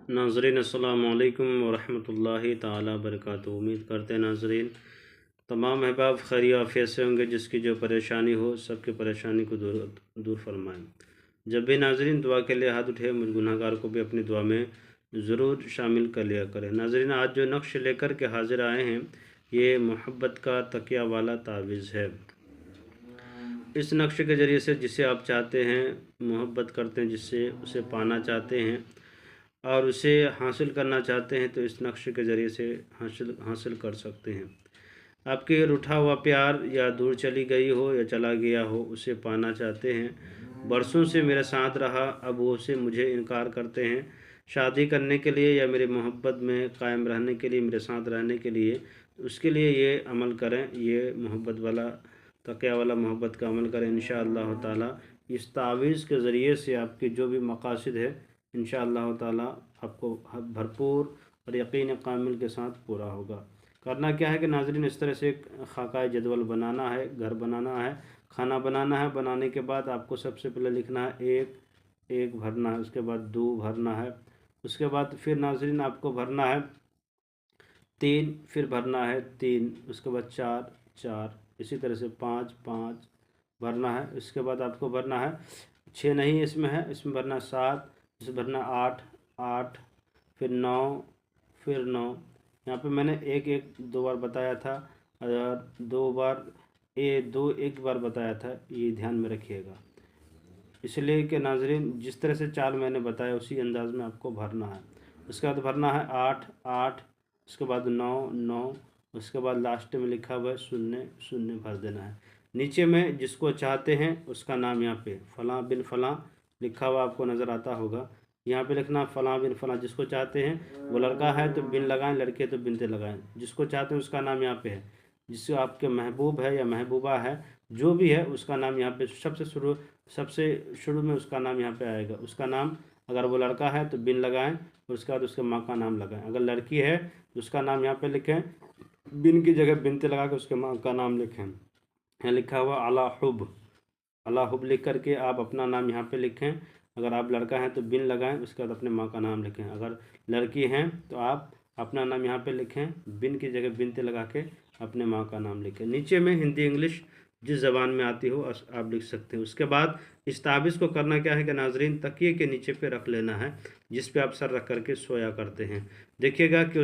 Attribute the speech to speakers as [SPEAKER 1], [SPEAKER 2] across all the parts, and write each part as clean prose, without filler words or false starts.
[SPEAKER 1] नाज़रीन अस्सलामु अलैकुम वरहमतुल्लाहि ताला बरकातुहू। उम्मीद करते हैं नाज़रीन तमाम अहबाब खैरियत आफियत से होंगे। जिसकी जो परेशानी हो सबकी परेशानी को दूर फरमाएँ। जब भी नाज़रीन दुआ के लिए हाथ उठे मुझ गुनहगार को भी अपनी दुआ में ज़रूर शामिल कर लिया करें। नाज़रीन आज जो नक्श लेकर के हाज़िर आए हैं ये मोहब्बत का तकिया वाला तावीज़ है। इस नक्श के ज़रिए से जिसे आप चाहते हैं, मोहब्बत करते हैं, जिससे उसे पाना चाहते हैं और उसे हासिल करना चाहते हैं तो इस नक्श के ज़रिए से हासिल कर सकते हैं। आपके रूठा हुआ प्यार या दूर चली गई हो या चला गया हो, उसे पाना चाहते हैं। बरसों से मेरे साथ रहा, अब वो से मुझे इनकार करते हैं शादी करने के लिए या मेरी मोहब्बत में कायम रहने के लिए, मेरे साथ रहने के लिए। उसके लिए ये अमल करें, ये मोहब्बत वाला तकिया वाला मोहब्बत का अमल करें। इंशाअल्लाह ताला इस तावीज़ के ज़रिए से आपकी जो भी मकासद है इंशाअल्लाह ताला आपको भरपूर और यकीन कामिल के साथ पूरा होगा। करना क्या है कि नाज़रीन इस तरह से खाका जदवल बनाना है, घर बनाना है, खाना बनाना है। बनाने के बाद आपको सबसे पहले लिखना है एक भरना है, उसके बाद 2 भरना है, उसके बाद फिर नाज़रीन आपको भरना है 3, फिर भरना है 3, उसके बाद 4, इसी तरह से 5 भरना है। इसके बाद आपको भरना है 6 नहीं इसमें है, इसमें भरना 7, इसमें भरना 8, फिर 9, फिर 9। यहाँ पे मैंने एक 2 बार बताया था और 2 बार एक बार बताया था, ये ध्यान में रखिएगा। इसलिए कि नाज़रीन जिस तरह से चाल मैंने बताया उसी अंदाज में आपको भरना है। उसके बाद भरना है 8, उसके बाद 9, उसके बाद लास्ट में लिखा हुआ है 0 भर देना है। नीचे में जिसको चाहते हैं उसका नाम यहाँ पे फ़लाँ बिन फ़लाँ लिखा हुआ आपको नज़र आता होगा। यहाँ पे लिखना फ़लाँ बिन फ़लाँ। जिसको चाहते हैं वो लड़का है तो बिन लगाएं, लड़के तो बिनते लगाएं। जिसको चाहते हैं उसका नाम यहाँ पे है। जिससे आपके महबूब है या महबूबा है, जो भी है उसका नाम यहाँ पे सबसे शुरू में उसका नाम यहाँ पे आएगा। उसका नाम अगर वो लड़का है तो बिन लगाएं, उसके बाद उसके माँ का नाम लगाएं। अगर लड़की है तो उसका नाम यहाँ पे लिखें, बिन की जगह बिनते लगा के उसके माँ का नाम लिखें। यहाँ लिखा हुआ अला हुब लिख करके आप अपना नाम यहाँ पे लिखें। अगर आप लड़का हैं तो बिन लगाएं, उसके बाद अपने माँ का नाम लिखें। अगर लड़की हैं तो आप अपना नाम यहाँ पे लिखें, बिन की जगह बिनते लगा के अपने माँ का नाम लिखें। नीचे में हिंदी इंग्लिश जिस ज़बान में आती हो आप लिख सकते हैं। उसके बाद इस ताबीज़ को करना क्या है कि नाज़रीन तकिए के नीचे पे रख लेना है, जिस पे आप सर रख करके सोया करते हैं। देखिएगा कि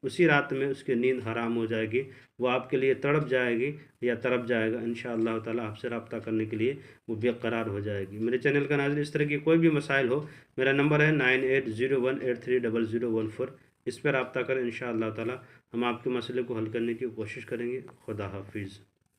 [SPEAKER 1] उसी रात में उसकी नींद हराम हो जाएगी, वो आपके लिए तड़प जाएगी या तड़प जाएगा। इंशाअल्लाह ताला आपसे रब्ता करने के लिए वो बेकरार हो जाएगी। मेरे चैनल का नाज़रीन इस तरह की कोई भी मसाइल हो, मेरा नंबर है 9801830014। इस पर रब्ता करें। इंशाअल्लाह ताला हम आपके मसले को हल करने की कोशिश करेंगे। खुदा हाफिज़।